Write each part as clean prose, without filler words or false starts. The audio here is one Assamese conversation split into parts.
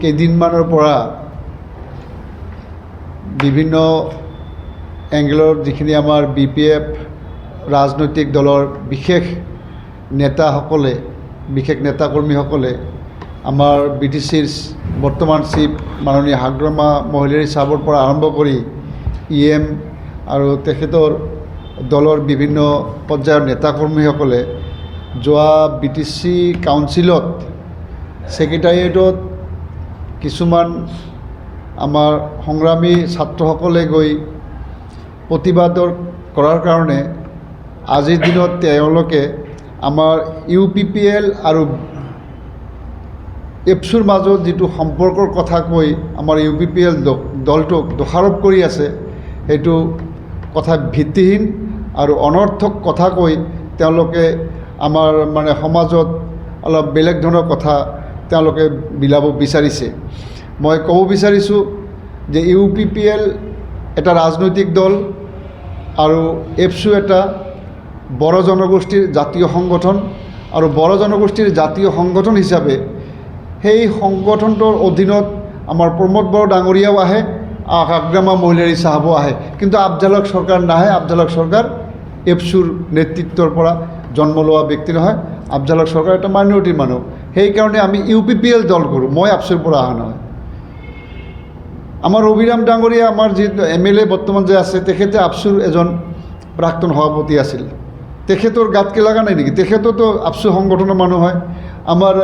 কেইদিনমানৰ পৰা বিভিন্ন এংগেলৰ যিখিনি আমাৰ BPF ৰাজনৈতিক দলৰ বিশেষ নেতাসকলে বিশেষ নেতাকৰ্মীসকলে আমাৰ BTCৰ বৰ্তমান চিফ মাননীয় হাগ্ৰামা মহিলাৰী চাহাবৰ পৰা আৰম্ভ কৰি EM আৰু তেখেতৰ দলৰ বিভিন্ন পৰ্যায়ৰ নেতাকৰ্মীসকলে যোৱা BTC কাউন্সিলত ছেক্ৰেটাৰিয়েটত কিছুমান আমাৰ সংগ্ৰামী ছাত্ৰসকলে গৈ প্ৰতিবাদৰ কৰাৰ কাৰণে আজিৰ দিনত তেওঁলোকে আমাৰ UPPL আৰু এপছুৰ মাজত যিটো সম্পৰ্কৰ কথা কৈ আমাৰ UPPL দলটোক দোষাৰোপ কৰি আছে, সেইটো কথা ভিত্তিহীন আৰু অনৰ্থক কথা কৈ তেওঁলোকে আমাৰ সমাজত অলপ বেলেগ ধৰণৰ কথা তেওঁলোকে বিলাব বিচাৰিছে। মই ক'ব বিচাৰিছোঁ যে UPPL এটা ৰাজনৈতিক দল আৰু এপছু এটা বড়ো জনগোষ্ঠীৰ জাতীয় সংগঠন আৰু বড়ো জনগোষ্ঠীৰ জাতীয় সংগঠন হিচাপে সেই সংগঠনটোৰ অধীনত আমাৰ প্ৰমোদ বড়ো ডাঙৰীয়াও আহে, হাগ্ৰামা মহিলাৰী চাহাবো আহে, কিন্তু আফজাল হক চৰকাৰ নাহে। আফজাল হক চৰকাৰ এপছুৰ নেতৃত্বৰ পৰা জন্ম লোৱা ব্যক্তি নহয়। আফজাল হক চৰকাৰ এটা মাইনৰিটিৰ মানুহ, সেইকাৰণে আমি UPPL দল কৰোঁ। মই আফছুৰ পৰা অহা নহয়। আমাৰ অভিৰাম ডাঙৰীয়া, আমাৰ যি MLA বৰ্তমান যে আছে, তেখেতে আফছুৰ এজন প্ৰাক্তন সভাপতি আছিল। তেখেতৰ গাতকে লগা নাই নেকি? তেখেততো আফছু সংগঠনৰ মানুহ হয়। আমাৰ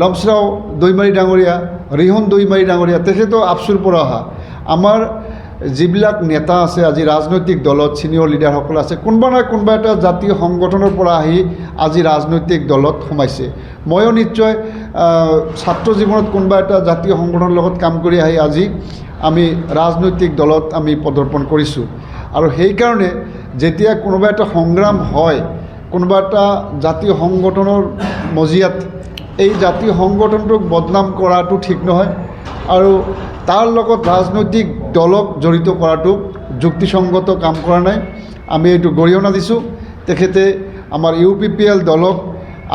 লমচৰাও দৈমাৰী ডাঙৰীয়া, ৰিহন দৈমাৰী ডাঙৰীয়া, তেখেতো আফছুৰ পৰা অহা। আমাৰ যিবিলাক নেতা আছে আজি ৰাজনৈতিক দলত, ছিনিয়ৰ লিডাৰসকল আছে, কোনোবা নহয় কোনোবা এটা জাতীয় সংগঠনৰ পৰা আহি আজি ৰাজনৈতিক দলত সোমাইছে। ময়ো নিশ্চয় ছাত্ৰ জীৱনত কোনোবা এটা জাতীয় সংগঠনৰ লগত কাম কৰি আহি আজি আমি ৰাজনৈতিক দলত আমি পদাৰ্পণ কৰিছোঁ। আৰু সেইকাৰণে যেতিয়া কোনোবা এটা সংগ্ৰাম হয়, কোনোবা এটা জাতীয় সংগঠনৰ মজিয়াত এই জাতীয় সংগঠনটোক বদনাম কৰাটো ঠিক নহয়, আৰু তাৰ লগত ৰাজনৈতিক দলক জড়িত কৰাটো যুক্তিসংগত কাম কৰা নাই। আমি এইটো গৰিহণা দিছোঁ। তেখেতে আমাৰ UPPL দলক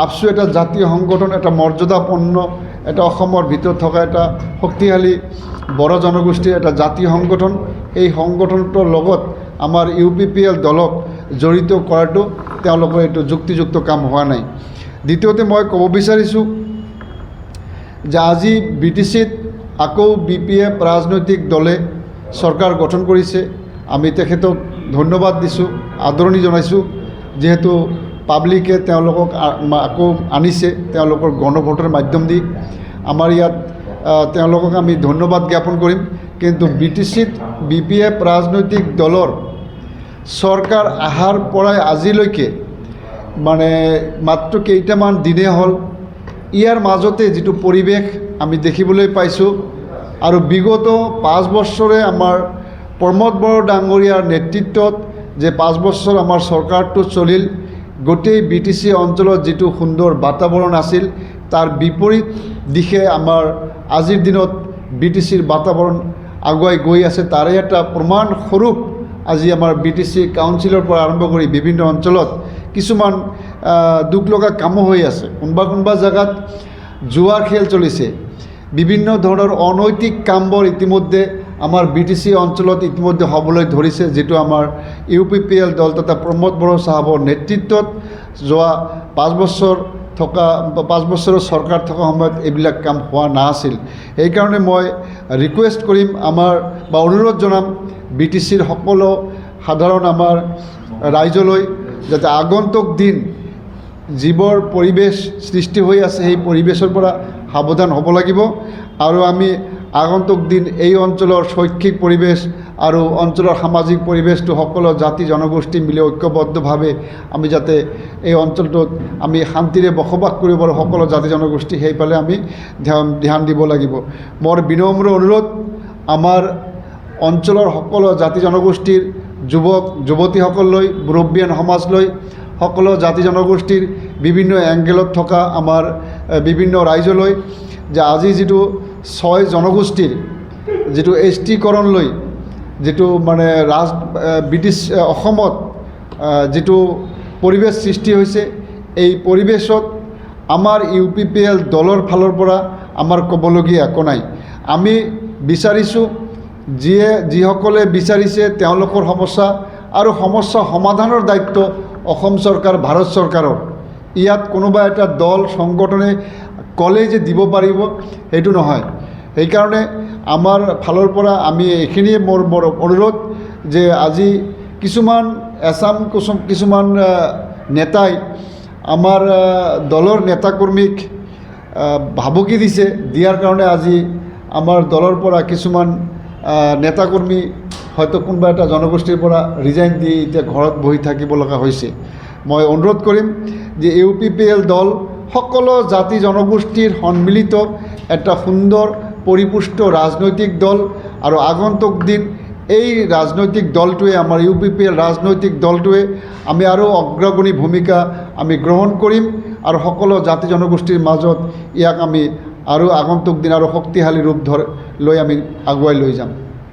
আফছু এটা জাতীয় সংগঠন, এটা মৰ্যাদাপূৰ্ণ, এটা অসমৰ ভিতৰত থকা এটা শক্তিশালী বড়ো জনগোষ্ঠীৰ এটা জাতীয় সংগঠন, এই সংগঠনটোৰ লগত আমাৰ UPPL দলক জড়িত কৰাটো তেওঁলোকৰ এইটো যুক্তিযুক্ত কাম হোৱা নাই। দ্বিতীয়তে মই ক'ব বিচাৰিছোঁ যে আজি BTCত আকৌ BPF ৰাজনৈতিক দলে চৰকাৰ গঠন কৰিছে। আমি তেখেতক ধন্যবাদ দিছোঁ, আদৰণি জনাইছোঁ, যিহেতু পাব্লিকে তেওঁলোকক আকৌ আনিছে তেওঁলোকৰ গণভোটৰ মাধ্যম দি। আমাৰ ইয়াত তেওঁলোকক আমি ধন্যবাদ জ্ঞাপন কৰিম। কিন্তু BTCত BPF ৰাজনৈতিক দলৰ চৰকাৰ অহাৰ পৰাই আজিলৈকে মাত্ৰ কেইটামান দিনে হ'ল, ইয়াৰ মাজতে যিটো পৰিৱেশ আমি দেখিবলৈ পাইছোঁ, আৰু বিগত 5 বছৰে আমাৰ প্ৰমোদ বড়ো ডাঙৰীয়াৰ নেতৃত্বত যে 5 বছৰ আমাৰ চৰকাৰটো চলিল, গোটেই BTC অঞ্চলত যিটো সুন্দৰ বাতাবৰণ আছিল, তাৰ বিপৰীত দিশে আমাৰ আজিৰ দিনত BTCৰ বাতাবৰণ আগুৱাই গৈ আছে। তাৰে এটা প্ৰমাণ স্বৰূপ আজি আমাৰ BTC কাউন্সিলৰ পৰা আৰম্ভ কৰি বিভিন্ন অঞ্চলত কিছুমান দুখ লগা কামো হৈ আছে। কোনোবা জেগাত জুৱাৰ খেল চলিছে, বিভিন্ন ধৰণৰ অনৈতিক কামবোৰ ইতিমধ্যে আমাৰ BTC অঞ্চলত ইতিমধ্যে হ'বলৈ ধৰিছে, যিটো আমাৰ UPPL দল তথা প্ৰমোদ বড়ো চাহাবৰ নেতৃত্বত যোৱা 5 বছৰৰ চৰকাৰ থকা সময়ত এইবিলাক কাম হোৱা নাছিল। সেইকাৰণে মই ৰিকুৱেষ্ট কৰিম অনুৰোধ জনাম BTCৰ সকলো সাধাৰণ আমাৰ ৰাইজলৈ, যাতে আগন্তুক দিন যিবোৰ পৰিৱেশ সৃষ্টি হৈ আছে সেই পৰিৱেশৰ পৰা সাৱধান হ'ব লাগিব। আৰু আমি আগন্তুক দিন এই অঞ্চলৰ শৈক্ষিক পৰিৱেশ আৰু অঞ্চলৰ সামাজিক পৰিৱেশটো সকলো জাতি জনগোষ্ঠী মিলি ঐক্যবদ্ধভাৱে আমি যাতে এই অঞ্চলটোত আমি শান্তিৰে বসবাস কৰিব পাৰোঁ, সকলো জাতি জনগোষ্ঠী, সেইফালে আমি ধ্যান দিব লাগিব। মোৰ বিনম্ৰ অনুৰোধ, আমাৰ অঞ্চলৰ সকলো জাতি জনগোষ্ঠীৰ যুৱক যুৱতীসকললৈ, মুৰব্বীয়ান সমাজলৈ, সকলো জাতি জনগোষ্ঠীৰ বিভিন্ন এংগেলত থকা আমাৰ বিভিন্ন ৰাইজলৈ, যে আজি যিটো 6 জনগোষ্ঠীৰ যিটো ST-কৰণ লৈ যেটো মানে ব্ৰিটিছ অসমত যেটো পৰিবেশ সৃষ্টি হৈছে এই পৰিবেশত আমাৰ UPPL দলৰ ফালৰ পৰা আমাৰ ক'বলগীয়া একো নাই। আমি বিচাৰিছোঁ যিসকলে বিচাৰিছে তেওঁলোকৰ সমস্যা আৰু সমস্যা সমাধানৰ দায়িত্ব অসম চৰকাৰ, ভাৰত চৰকাৰৰ। ইয়াত কোনোবা এটা দল সংগঠনে ক'লেই যে দিব পাৰিব সেইটো নহয়। সেইকাৰণে আমাৰ ফালৰ পৰা আমি এইখিনিয়ে মোৰ অনুৰোধ যে আজি কিছুমান কিছুমান নেতাই আমাৰ দলৰ নেতাকৰ্মীক ভাবুকি দিয়াৰ কাৰণে আজি আমাৰ দলৰ পৰা কিছুমান নেতাকৰ্মী হয়তো কোনোবা এটা জনগোষ্ঠীৰ পৰা ৰিজাইন দি এতিয়া ঘৰত বহি থাকিব লগা হৈছে। মই অনুৰোধ কৰিম যে UPPL দল সকলো জাতি জনগোষ্ঠীৰ সন্মিলিত এটা সুন্দৰ পৰিপুষ্ট ৰাজনৈতিক দল, আৰু আগন্তুক দিন এই ৰাজনৈতিক দলটোৱে, আমাৰ UPPL ৰাজনৈতিক দলটোৱে আমি আৰু অগ্ৰগণী ভূমিকা আমি গ্ৰহণ কৰিম আৰু সকলো জাতি জনগোষ্ঠীৰ মাজত ইয়াক আমি আৰু আগন্তুক দিন আৰু শক্তিশালী ৰূপ লৈ আমি আগুৱাই লৈ যাম।